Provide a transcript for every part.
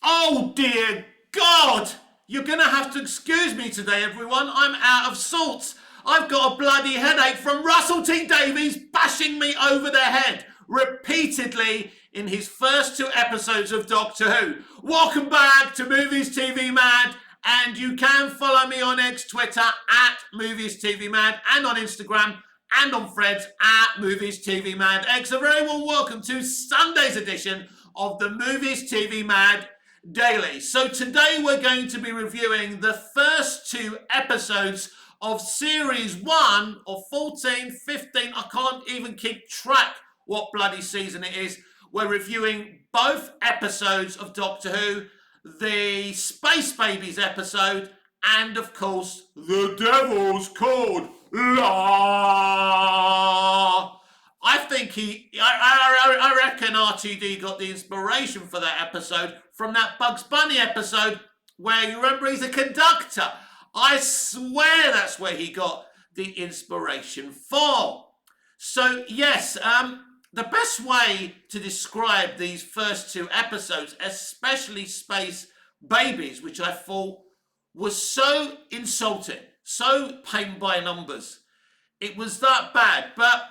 Oh dear God! You're gonna have to excuse me today, everyone. I'm out of sorts. I've got a bloody headache from Russell T Davies bashing me over the head repeatedly in his first two episodes of Doctor Who. Welcome back to Movies TV Mad, and you can follow me on X, Twitter at Movies TV Mad, and on Instagram and on Threads at Movies TV Mad X. A very warm welcome to Sunday's edition of the Movies TV Mad Daily. So today we're going to be reviewing the first two episodes of series 1 of 14, 15, I can't even keep track what bloody season it is. We're reviewing both episodes of Doctor Who, the Space Babies episode, and of course, the Devil's Chord. La! I think I reckon RTD got the inspiration for that episode from that Bugs Bunny episode where you remember he's a conductor. I swear that's where he got the inspiration for. So yes, the best way to describe these first two episodes, especially Space Babies, which I thought was so insulting, so paint by numbers. It was that bad. But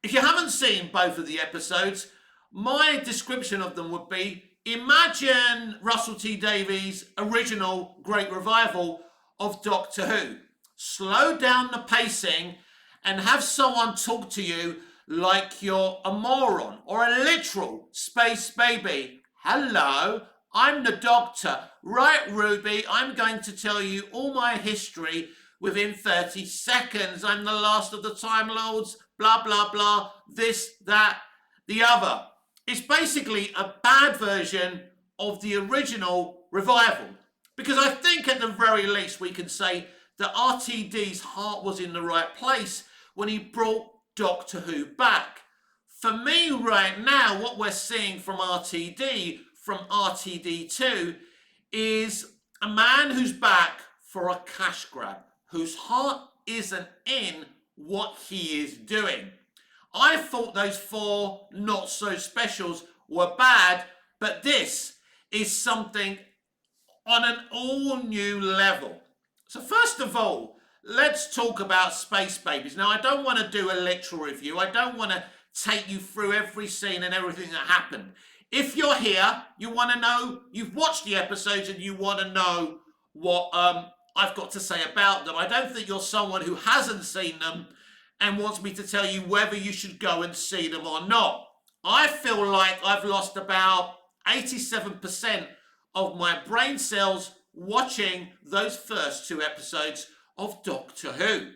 if you haven't seen both of the episodes, my description of them would be, imagine Russell T Davies' original great revival of Doctor Who. Slow down the pacing and have someone talk to you like you're a moron or a literal space baby. Hello, I'm the Doctor. Right, Ruby, I'm going to tell you all my history within 30 seconds. I'm the last of the Time Lords, blah, blah, blah, this, that, the other. It's basically a bad version of the original revival. Because I think at the very least we can say that RTD's heart was in the right place when he brought Doctor Who back. For me right now, what we're seeing from RTD, from RTD2, is a man who's back for a cash grab, whose heart isn't in what he is doing. I thought those four not so specials were bad, but this is something on an all new level. So first of all, let's talk about Space Babies. Now, I don't want to do a literal review. I don't want to take you through every scene and everything that happened. If you're here, you want to know, you've watched the episodes and you want to know what I've got to say about them. I don't think you're someone who hasn't seen them and wants me to tell you whether you should go and see them or not. I feel like I've lost about 87% of my brain cells watching those first two episodes of Doctor Who.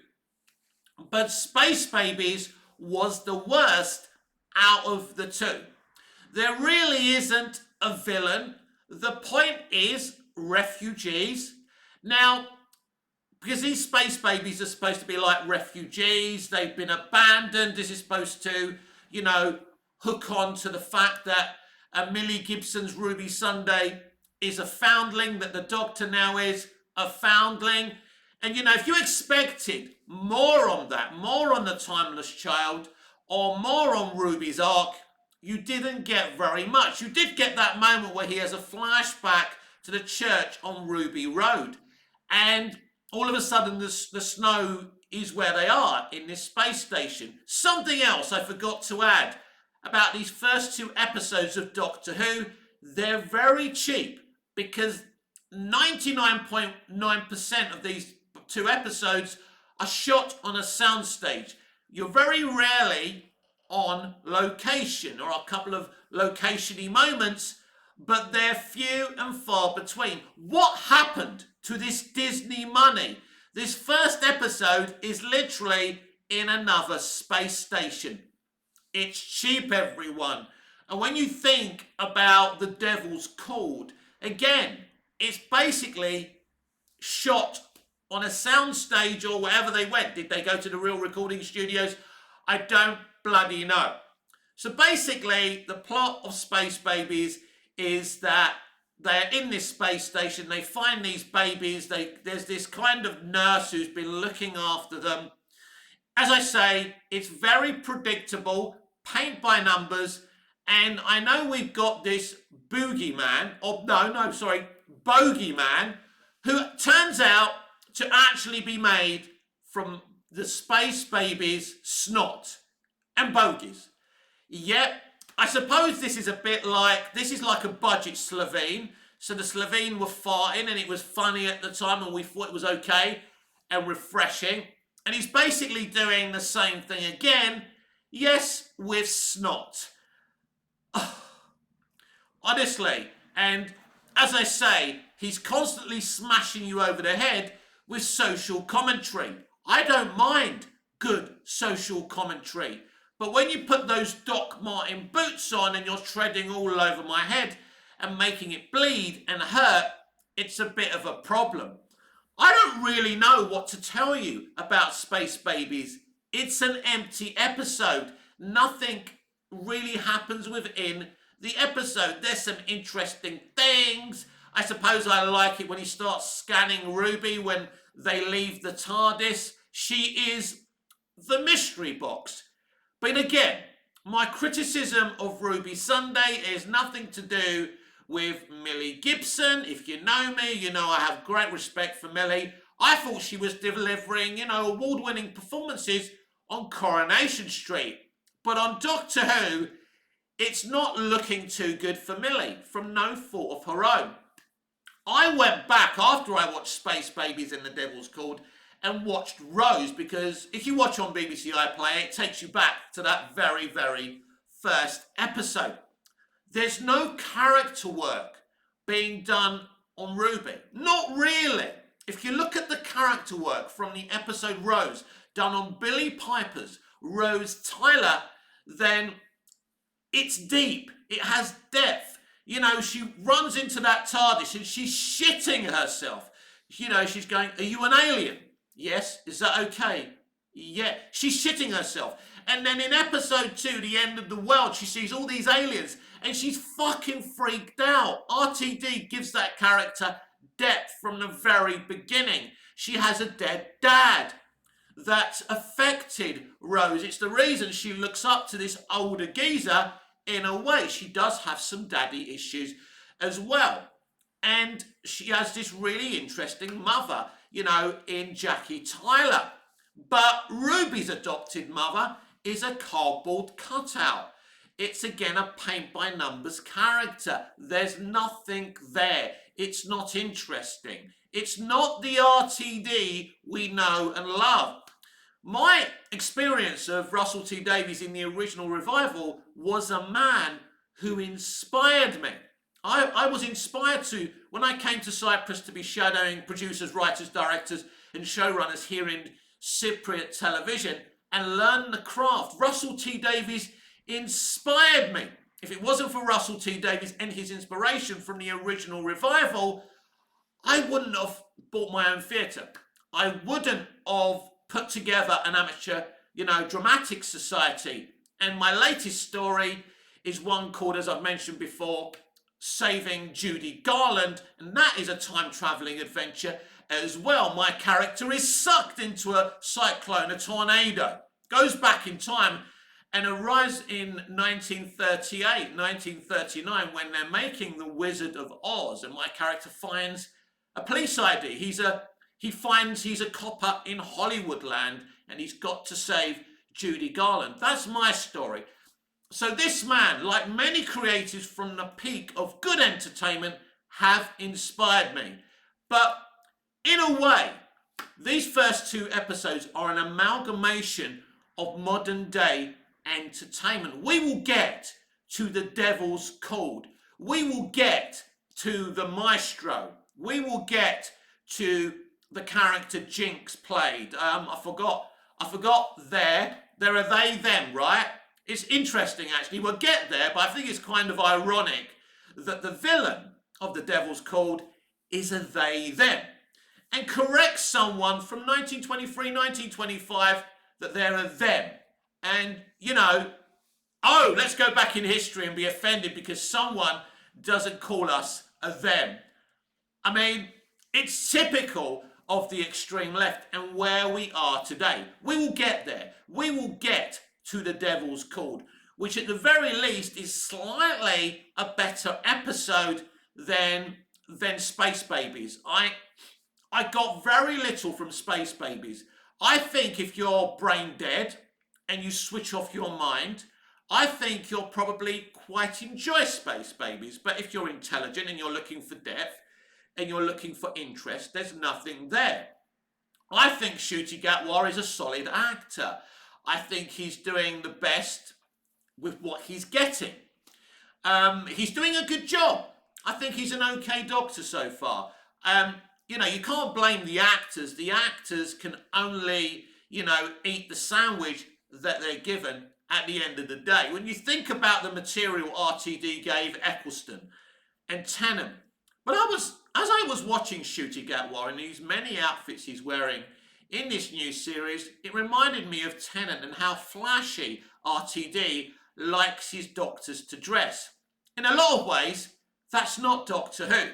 But Space Babies was the worst out of the two. There really isn't a villain. The point is refugees. Now, because these space babies are supposed to be like refugees, they've been abandoned. This is supposed to, hook on to the fact that Millie Gibson's Ruby Sunday is a foundling, that the Doctor now is a foundling. And, if you expected more on that, more on the Timeless Child, or more on Ruby's arc, you didn't get very much. You did get that moment where he has a flashback to the church on Ruby Road. And all of a sudden, the snow is where they are in this space station. Something else I forgot to add about these first two episodes of Doctor Who, they're very cheap because 99.9% of these two episodes are shot on a soundstage. You're very rarely on location, or a couple of location-y moments, but they're few and far between. What happened to this Disney money? This first episode is literally in another space station. It's cheap, everyone. And when you think about the Devil's Chord, again, it's basically shot on a soundstage or wherever they went. Did they go to the real recording studios? I don't bloody know. So basically, the plot of Space Babies is that they're in this space station, they find these babies, there's this kind of nurse who's been looking after them. As I say, it's very predictable, paint by numbers, And I know we've got this boogeyman, or no, sorry, bogeyman, who turns out to actually be made from the Space Baby's snot and bogies. Yep, I suppose this is a bit like, this is like a budget Slovene. So the Slovene were farting and it was funny at the time and we thought it was okay and refreshing. And he's basically doing the same thing again, yes, with snot. Honestly, and as I say, he's constantly smashing you over the head with social commentary. I don't mind good social commentary. But when you put those Doc Martin boots on and you're treading all over my head and making it bleed and hurt, it's a bit of a problem. I don't really know what to tell you about Space Babies. It's an empty episode. Nothing really happens within the episode. There's some interesting things. I suppose I like it when he starts scanning Ruby when they leave the TARDIS. She is the mystery box. But again, my criticism of Ruby Sunday is nothing to do with Millie Gibson. If you know me, you know I have great respect for Millie. I thought she was delivering, award-winning performances on Coronation Street. But on Doctor Who, it's not looking too good for Millie, from no fault of her own. I went back after I watched Space Babies and The Devil's Called and watched Rose, because if you watch on BBC iPlayer, it takes you back to that very, very first episode. There's no character work being done on Ruby. Not really. If you look at the character work from the episode Rose, done on Billie Piper's Rose Tyler, then it's deep. It has depth. She runs into that TARDIS and she's shitting herself. She's going, "Are you an alien?" "Yes." "Is that okay?" "Yeah." She's shitting herself. And then in episode 2, The End of the World, she sees all these aliens and she's fucking freaked out. RTD gives that character depth from the very beginning. She has a dead dad. That's affected Rose. It's the reason she looks up to this older geezer in a way. She does have some daddy issues as well. And she has this really interesting mother, in Jackie Tyler. But Ruby's adopted mother is a cardboard cutout. It's again a paint by numbers character. There's nothing there. It's not interesting. It's not the RTD we know and love. My experience of Russell T Davies in the original revival was a man who inspired me. I was inspired to, when I came to Cyprus to be shadowing producers, writers, directors and showrunners here in Cypriot television and learn the craft. Russell T Davies inspired me. If it wasn't for Russell T Davies and his inspiration from the original revival, I wouldn't have bought my own theatre. I wouldn't have put together an amateur, dramatic society. And my latest story is one called, as I've mentioned before, Saving Judy Garland, and that is a time-travelling adventure as well. My character is sucked into a cyclone, a tornado, goes back in time and arrives in 1938, 1939, when they're making The Wizard of Oz, and my character finds a police ID. He finds he's a copper in Hollywoodland and he's got to save Judy Garland. That's my story. So this man, like many creatives from the peak of good entertainment, have inspired me. But in a way, these first 2 episodes are an amalgamation of modern day entertainment. We will get to The Devil's Called. We will get to the Maestro. We will get to the character Jinx played. I forgot there are they, them, right? It's interesting, actually. We'll get there, but I think it's kind of ironic that the villain of The Devil's Called is a they, them, and corrects someone from 1923, 1925 that they're a them. And, let's go back in history and be offended because someone doesn't call us a them. I mean, it's typical of the extreme left and where we are today. We will get there. We will get to The Devil's Called. which at the very least is slightly a better episode than Space Babies. I got very little from Space Babies. I think if you're brain dead and you switch off your mind, I think you'll probably quite enjoy Space Babies. But if you're intelligent and you're looking for depth and you're looking for interest, there's nothing there. I think Ncuti Gatwa is a solid actor. I think he's doing the best with what he's getting. He's doing a good job. I think he's an okay doctor so far. You know, you can't blame the actors. The actors can only, you know, eat the sandwich that they're given at the end of the day. When you think about the material RTD gave Eccleston and Tennant, but as I was watching Ncuti Gatwa and these many outfits he's wearing in this new series, it reminded me of Tennant and how flashy RTD likes his doctors to dress. In a lot of ways, that's not Doctor Who.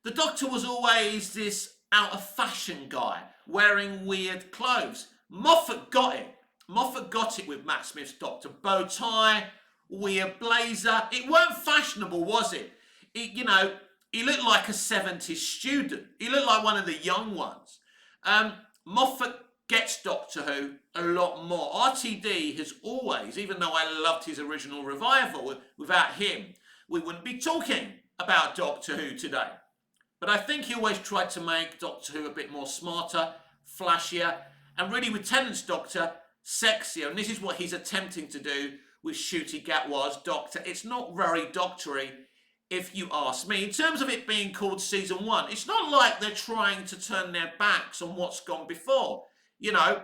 The Doctor was always this out-of-fashion guy, wearing weird clothes. Moffat got it. Moffat got it with Matt Smith's Doctor. Bow tie, weird blazer. It weren't fashionable, was it? You know, he looked like a 70s student. He looked like one of the young ones. Moffat gets Doctor Who a lot more. RTD has always, even though I loved his original revival, without him, we wouldn't be talking about Doctor Who today. But I think he always tried to make Doctor Who a bit more smarter, flashier, and really with Tennant's Doctor, sexier. And this is what he's attempting to do with Ncuti Gatwa's Doctor. It's not very doctory, if you ask me. In terms of it being called Season 1, it's not like they're trying to turn their backs on what's gone before. You know,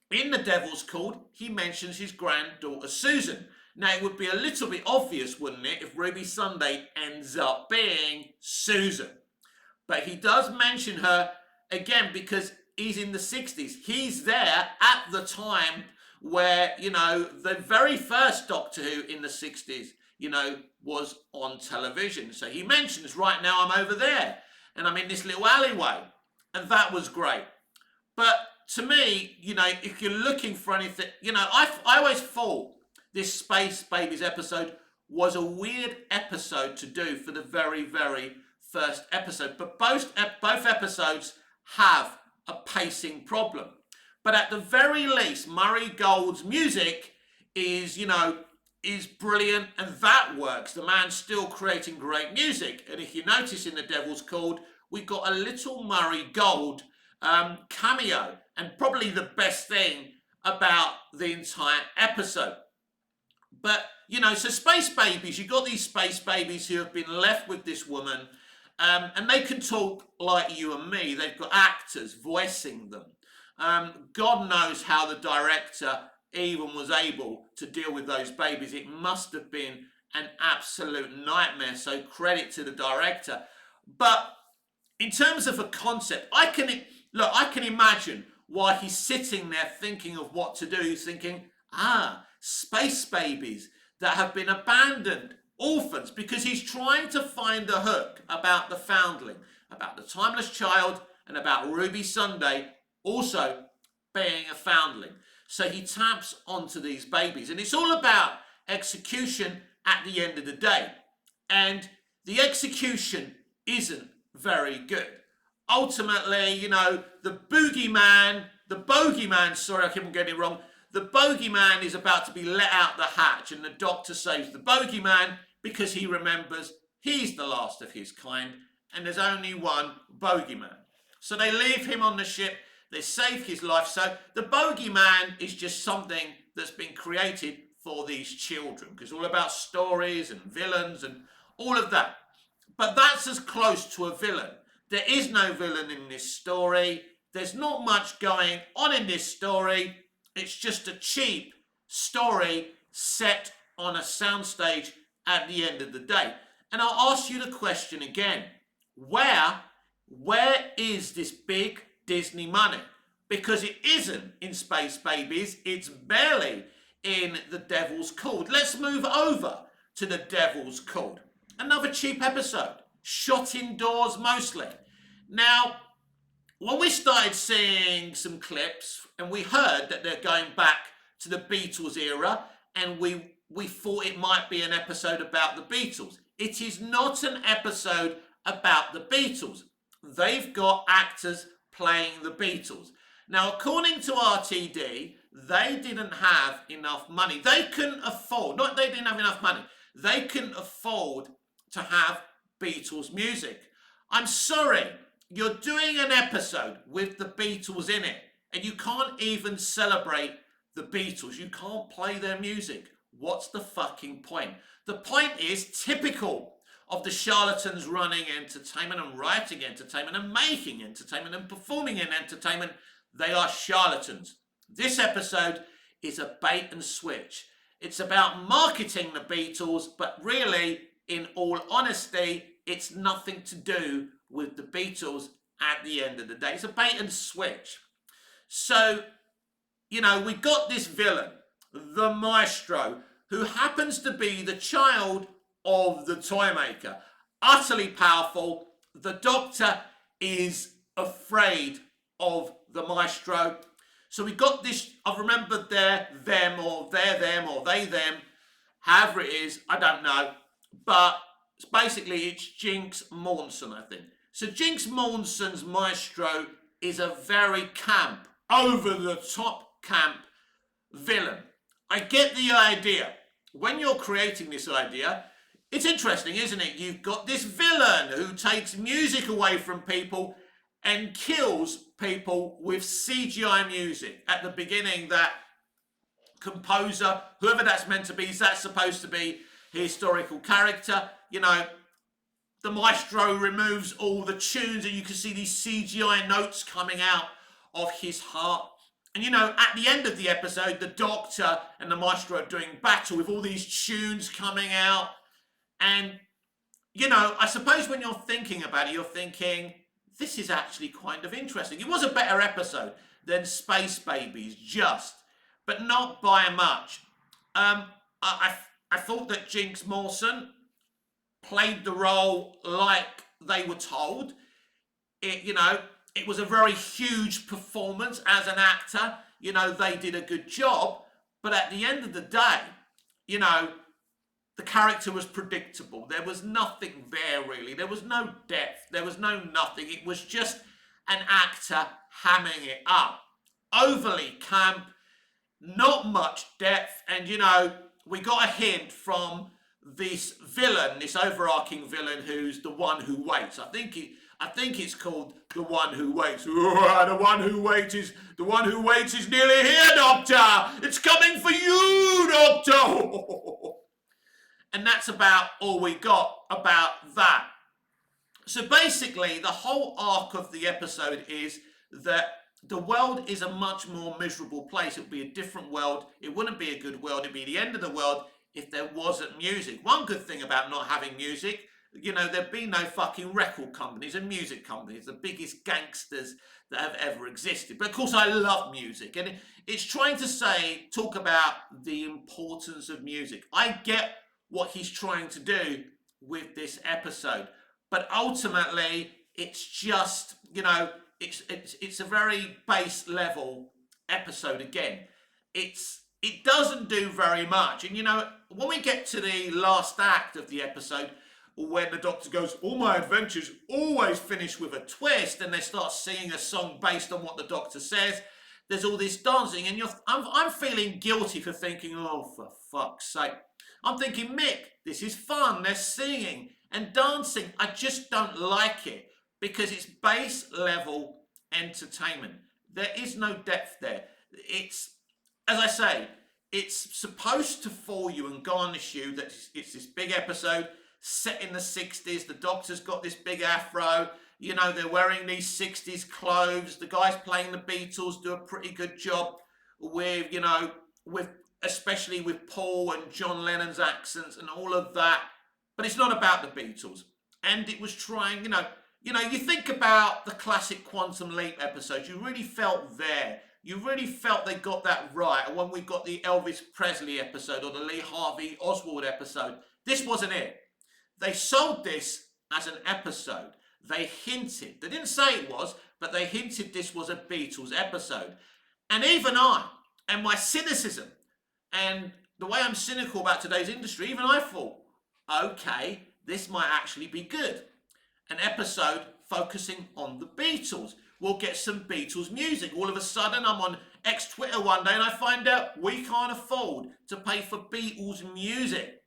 in The Devil's Chord, he mentions his granddaughter Susan. Now, it would be a little bit obvious, wouldn't it, if Ruby Sunday ends up being Susan. But he does mention her again because he's in the 60s. He's there at the time where, you know, the very first Doctor Who in the 60s, you know, was on television. So he mentions, right now I'm over there and I'm in this little alleyway. And that was great. But to me, you know, if you're looking for anything, you know, I always thought this Space Babies episode was a weird episode to do for the very, very first episode. But both episodes have a pacing problem. But at the very least, Murray Gold's music is, you know, is brilliant, and that works. The man's still creating great music. And if you notice in The Devil's Chord, we got a little Murray Gold cameo, and probably the best thing about the entire episode. But, you know, so Space Babies, you've got these Space Babies who have been left with this woman, and they can talk like you and me. They've got actors voicing them. God knows how the director even was able to deal with those babies. It must have been an absolute nightmare, so credit to the director. But in terms of a concept, I can imagine why he's sitting there thinking of what to do. He's thinking, Space Babies that have been abandoned, orphans, because he's trying to find a hook about the foundling, about the timeless child, and about Ruby Sunday also being a foundling. So he taps onto these babies, and it's all about execution at the end of the day. And the execution isn't very good. Ultimately, you know, the bogeyman, sorry, I keep on getting it wrong. The bogeyman is about to be let out the hatch, and the Doctor saves the bogeyman because he remembers he's the last of his kind, and there's only one bogeyman. So they leave him on the ship. They save his life. So the bogeyman is just something that's been created for these children, because it's all about stories and villains and all of that. But that's as close to a villain. There is no villain in this story. There's not much going on in this story. It's just a cheap story set on a soundstage at the end of the day. And I'll ask you the question again. Where is this big Disney money? Because it isn't in Space Babies. It's barely in The Devil's Chord. Let's move over to The Devil's Chord. Another cheap episode. Shot indoors mostly. Now, when we started seeing some clips and we heard that they're going back to the Beatles era, and we we thought it might be an episode about the Beatles. It is not an episode about the Beatles. They've got actors playing the Beatles. Now, according to RTD, they didn't have enough money. They couldn't afford, not they didn't have enough money, they couldn't afford to have Beatles music. I'm sorry, you're doing an episode with the Beatles in it, and you can't even celebrate the Beatles. You can't play their music. What's the fucking point? The point is typical of the charlatans running entertainment and writing entertainment and making entertainment and performing in entertainment. They are charlatans. This episode is a bait and switch. It's about marketing the Beatles, but really, in all honesty, it's nothing to do with the Beatles at the end of the day. It's a bait and switch. So, we got this villain, the maestro, who happens to be the child of the toy maker. Utterly powerful. The Doctor is afraid of the maestro. So we got this, I've remembered they're them or they them, however it is, I don't know. But it's Jinx Morrison, I think. So Jinx Morrison's maestro is a very camp, over the top camp villain. I get the idea. When you're creating this idea, it's interesting, isn't it? You've got this villain who takes music away from people and kills people with CGI music. At the beginning, that composer, whoever that's meant to be, is that supposed to be a historical character? The maestro removes all the tunes and you can see these CGI notes coming out of his heart. And at the end of the episode, the Doctor and the maestro are doing battle with all these tunes coming out. And, I suppose when you're thinking about it, you're thinking, this is actually kind of interesting. It was a better episode than Space Babies, but not by much. I thought that Jinx Morrison played the role like they were told. It was a very huge performance as an actor. They did a good job. But at the end of the day, the character was predictable. There was nothing there, really. There was no depth. There was no nothing. It was just an actor hamming it up. Overly camp, not much depth. And, we got a hint from this villain, this overarching villain who's the one who waits. I think it's called the one who waits. The one who waits is nearly here, Doctor. It's coming for you, Doctor. And that's about all we got about that. So basically, the whole arc of the episode is that the world is a much more miserable place. It would be a different world. It wouldn't be a good world. It'd be the end of the world if there wasn't music. One good thing about not having music, there'd be no fucking record companies and music companies, the biggest gangsters that have ever existed. But of course, I love music. And it's trying to talk about the importance of music. I get what he's trying to do with this episode, but ultimately it's just it's a very base level episode again. It doesn't do very much. And when we get to the last act of the episode, when the Doctor goes, all my adventures always finish with a twist, and they start singing a song based on what the Doctor says, there's all this dancing, and I'm feeling guilty for thinking, oh, for fuck's sake. I'm thinking, Mick, this is fun. They're singing and dancing. I just don't like it because it's base level entertainment. There is no depth there. It's, as I say, it's supposed to fool you and garnish you that it's this big episode set in the 60s. The Doctor's got this big afro. They're wearing these 60s clothes. The guys playing the Beatles do a pretty good job with, especially with Paul and John Lennon's accents and all of that. But it's not about the Beatles. And it was trying, you think about the classic Quantum Leap episodes. You really felt there. You really felt they got that right. And when we got the Elvis Presley episode or the Lee Harvey Oswald episode, this wasn't it. They sold this as an episode. They hinted. They didn't say it was, but they hinted this was a Beatles episode. And even I, and my cynicism, and the way I'm cynical about today's industry, even I thought, okay, this might actually be good. An episode focusing on the Beatles. We'll get some Beatles music. All of a sudden, I'm on X Twitter one day and I find out we can't afford to pay for Beatles music.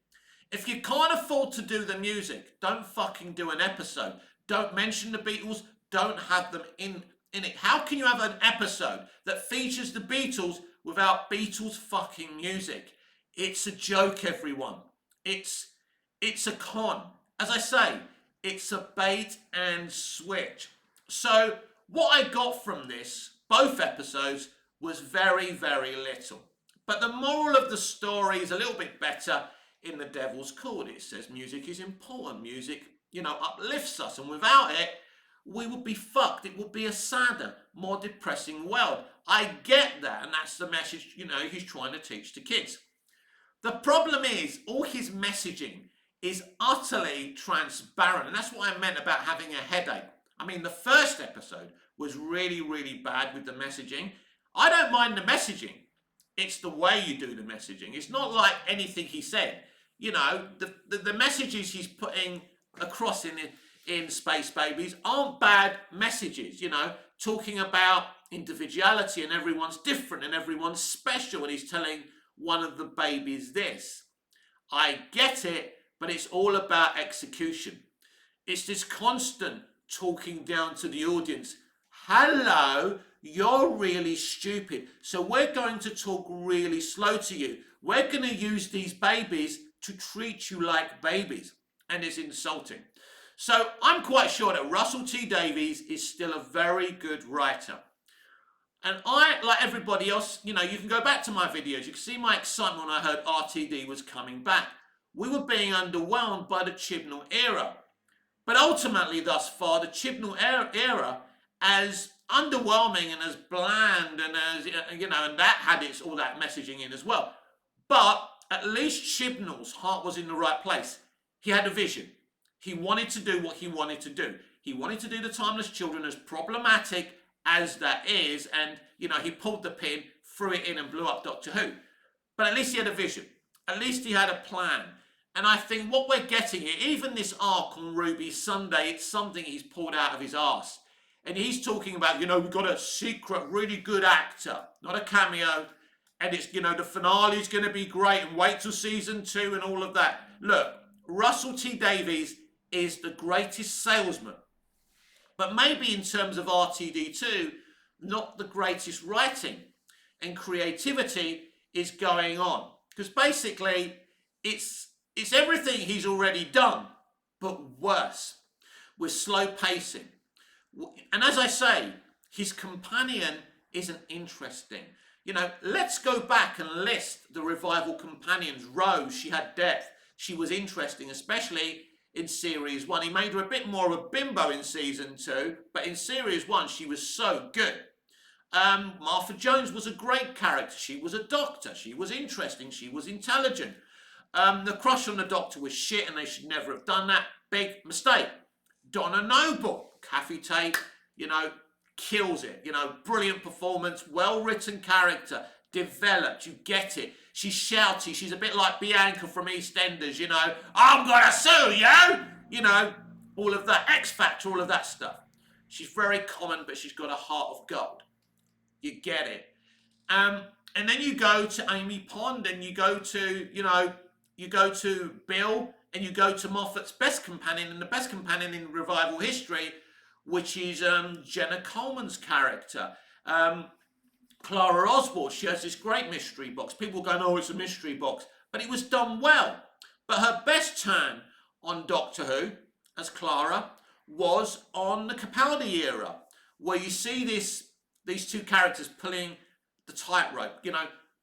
If you can't afford to do the music, don't fucking do an episode. Don't mention the Beatles. Don't have them in it. How can you have an episode that features the Beatles without Beatles fucking music? It's a joke, everyone. It's a con. As I say, it's a bait and switch. So what I got from this, both episodes, was very, very little. But the moral of the story is a little bit better in The Devil's Chord. It says music is important. Music, uplifts us. And without it, we would be fucked. It would be a sadder, more depressing world. I get that. And that's the message, he's trying to teach to kids. The problem is, all his messaging is utterly transparent. And that's what I meant about having a headache. I mean, the first episode was really, really bad with the messaging. I don't mind the messaging. It's the way you do the messaging. It's not like anything he said. The messages he's putting across in Space Babies aren't bad messages, talking about individuality and everyone's different and everyone's special, and he's telling one of the babies this. I get it, but it's all about execution. It's this constant talking down to the audience. Hello, you're really stupid, so we're going to talk really slow to you. We're going to use these babies to treat you like babies. And it's insulting. So I'm quite sure that Russell T Davies is still a very good writer. And I, like everybody else, you can go back to my videos. You can see my excitement when I heard RTD was coming back. We were being underwhelmed by the Chibnall era. But ultimately, thus far, the Chibnall era, as underwhelming and as bland and as, and that had all that messaging in as well. But at least Chibnall's heart was in the right place. He had a vision. He wanted to do what he wanted to do. He wanted to do The Timeless Children, as problematic as that is, and, he pulled the pin, threw it in and blew up Doctor Who. But at least he had a vision. At least he had a plan. And I think what we're getting here, even this arc on Ruby Sunday, it's something he's pulled out of his arse. And he's talking about, we've got a secret, really good actor, not a cameo. And it's, the finale is going to be great, and wait till season 2 and all of that. Look, Russell T Davies is the greatest salesman. But maybe in terms of RTD2, not the greatest writing. And creativity is going on. Because basically, it's everything he's already done, but worse. With slow pacing. And as I say, his companion isn't interesting. Let's go back and list the revival companions. Rose, she had depth. She was interesting, especially in Series 1. He made her a bit more of a bimbo in Season 2, but in Series 1, she was so good. Martha Jones was a great character. She was a doctor. She was interesting. She was intelligent. The crush on the Doctor was shit, and they should never have done that. Big mistake. Donna Noble, Kathy Tate, kills it. Brilliant performance, well-written character, developed, you get it. She's shouty, she's a bit like Bianca from EastEnders, I'm gonna sue you! All of that, X Factor, all of that stuff. She's very common, but she's got a heart of gold. You get it. And then you go to Amy Pond, and you go to, Bill, and you go to Moffat's best companion, and the best companion in revival history, which is Jenna Coleman's character. Clara Oswald, she has this great mystery box. People going, oh, it's a mystery box. But it was done well. But her best turn on Doctor Who, as Clara, was on the Capaldi era, where you see these two characters pulling the tightrope,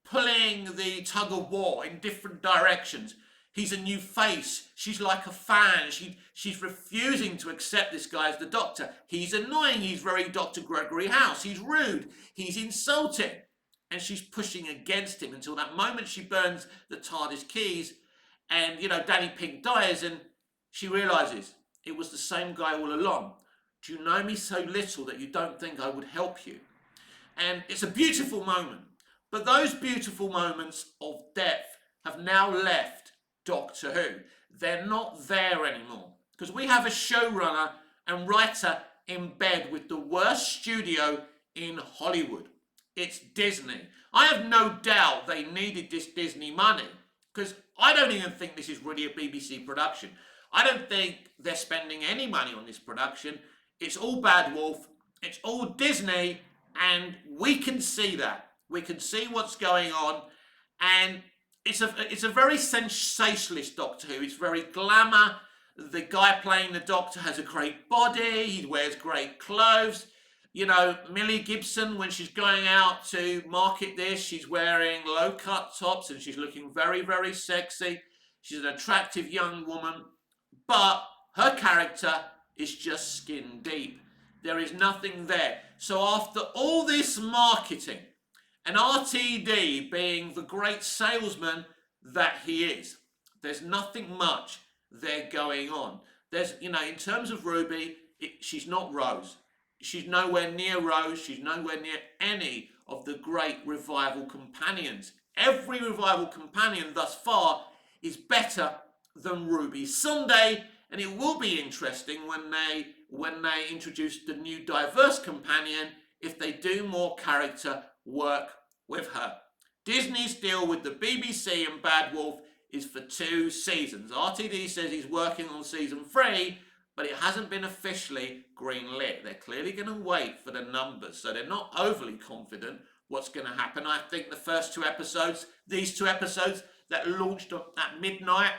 pulling the tug of war in different directions. He's a new face. She's like a fan. She's refusing to accept this guy as the Doctor. He's annoying. He's very Dr. Gregory House. He's rude. He's insulting. And she's pushing against him until that moment she burns the TARDIS keys and, Danny Pink dies, and she realises it was the same guy all along. Do you know me so little that you don't think I would help you? And it's a beautiful moment. But those beautiful moments of depth have now left Doctor Who. They're not there anymore because we have a showrunner and writer in bed with the worst studio in Hollywood. It's Disney. I have no doubt they needed this Disney money because I don't even think this is really a BBC production. I don't think they're spending any money on this production. It's all Bad Wolf. It's all Disney, and we can see that. We can see what's going on, and it's a very sensationalist Doctor Who. It's very glamour. The guy playing the Doctor has a great body. He wears great clothes. You know, Millie Gibson, when she's going out to market this, she's wearing low-cut tops and she's looking very, very sexy. She's an attractive young woman, but her character is just skin deep. There is nothing there. So after all this marketing, and RTD being the great salesman that he is, there's nothing much there going on. There's, you know, in terms of Ruby, she's not Rose. She's nowhere near Rose. She's nowhere near any of the great revival companions. Every revival companion thus far is better than Ruby Sunday, and it will be interesting when they introduce the new diverse companion if they do more character work with her. Disney's deal with the BBC and Bad Wolf is for 2 seasons. RTD says he's working on season 3, but it hasn't been officially greenlit. They're clearly going to wait for the numbers, so they're not overly confident what's going to happen. I think the first 2 episodes, these 2 episodes that launched at midnight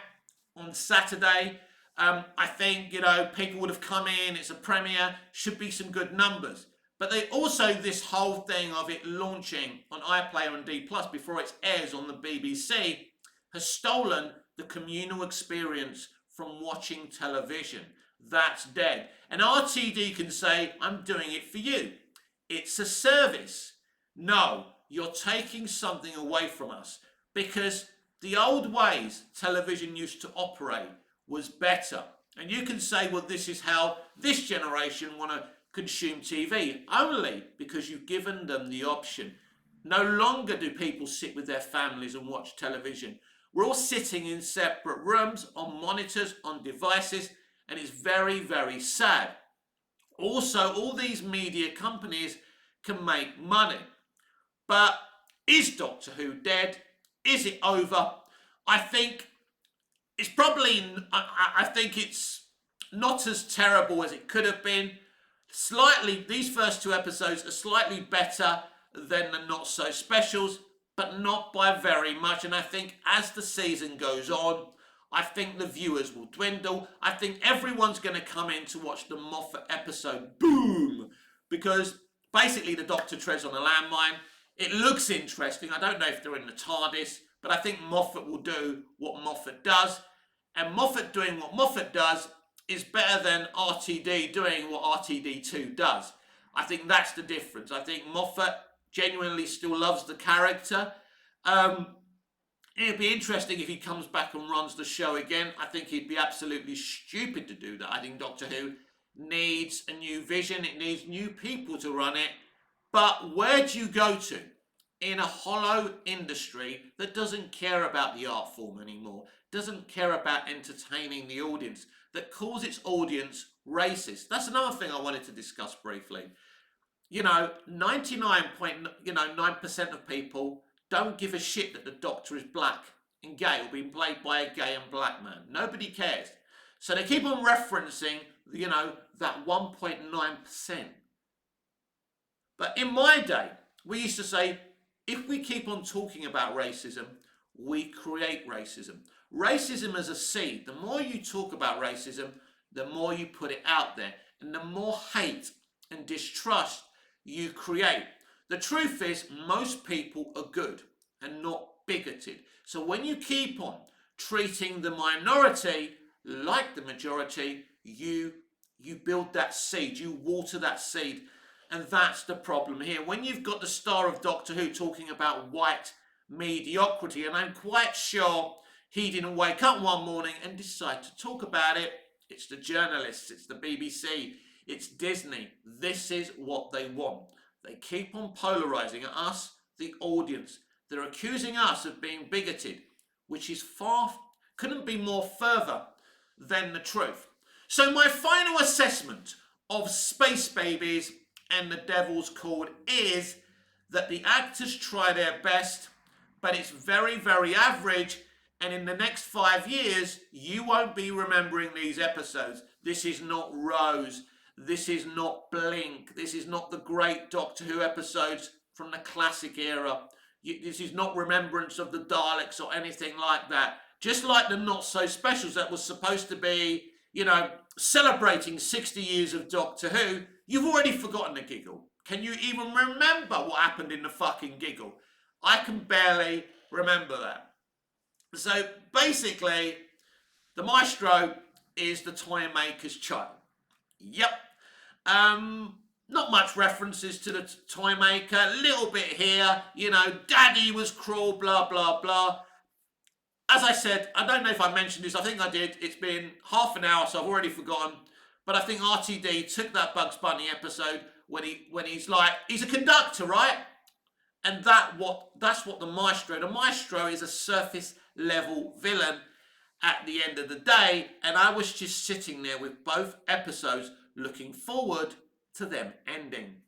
on Saturday, I think, you know, people would have come in, it's a premiere, should be some good numbers. But they also, this whole thing of it launching on iPlayer and D Plus before it airs on the BBC has stolen the communal experience from watching television. That's dead. And RTD can say, I'm doing it for you. It's a service. No, you're taking something away from us because the old ways television used to operate was better. And you can say, well, this is how this generation want to consume TV, only because you've given them the option. No longer do people sit with their families and watch television. We're all sitting in separate rooms, on monitors, on devices, and it's very, very sad. Also, all these media companies can make money. But is Doctor Who dead? Is it over? I think it's probably, I think it's not as terrible as it could have been. Slightly, these first 2 episodes are slightly better than the not so specials, but not by very much. And I think as the season goes on, I think the viewers will dwindle. I think everyone's going to come in to watch the Moffat episode, boom, because basically the Doctor treads on a landmine. It looks interesting. I don't know if they're in the TARDIS, but I think Moffat will do what Moffat does. And Moffat doing what Moffat does is better than RTD doing what RTD2 does. I think that's the difference. I think Moffat genuinely still loves the character. It'd be interesting if he comes back and runs the show again. I think he'd be absolutely stupid to do that. I think Doctor Who needs a new vision. It needs new people to run it. But where do you go to in a hollow industry that doesn't care about the art form anymore, doesn't care about entertaining the audience, that calls its audience racist? That's another thing I wanted to discuss briefly. You know, 99.9% of people don't give a shit that the Doctor is black and gay or being played by a gay and black man. Nobody cares. So they keep on referencing, you know, that 1.9%. But in my day, we used to say, if we keep on talking about racism, we create racism. Racism is a seed. The more you talk about racism, the more you put it out there, and the more hate and distrust you create. The truth is, most people are good and not bigoted. So when you keep on treating the minority like the majority, you build that seed, you water that seed. And that's the problem here. When you've got the star of Doctor Who talking about white mediocrity, and I'm quite sure he didn't wake up one morning and decide to talk about it. It's the journalists, it's the BBC, it's Disney. This is what they want. They keep on polarizing us, the audience. They're accusing us of being bigoted. which is couldn't be more further than the truth. So my final assessment of Space Babies and The Devil's Chord is that the actors try their best, but it's very, very average. And in the next 5 years, you won't be remembering these episodes. This is not Rose. This is not Blink. This is not the great Doctor Who episodes from the classic era. This is not Remembrance of the Daleks or anything like that. Just like the Not So Specials that was supposed to be, celebrating 60 years of Doctor Who, you've already forgotten the giggle. Can you even remember what happened in the fucking giggle? I can barely remember that. So basically, the Maestro is the Toy Maker's child. Yep. Not much references to the Toy Maker. A little bit here. Daddy was cruel, blah, blah, blah. As I said, I don't know if I mentioned this. I think I did. It's been half an hour, so I've already forgotten. But I think RTD took that Bugs Bunny episode when he's like, he's a conductor, right? And that's what the Maestro is, a surface level villain at the end of the day. And I was just sitting there with both episodes looking forward to them ending.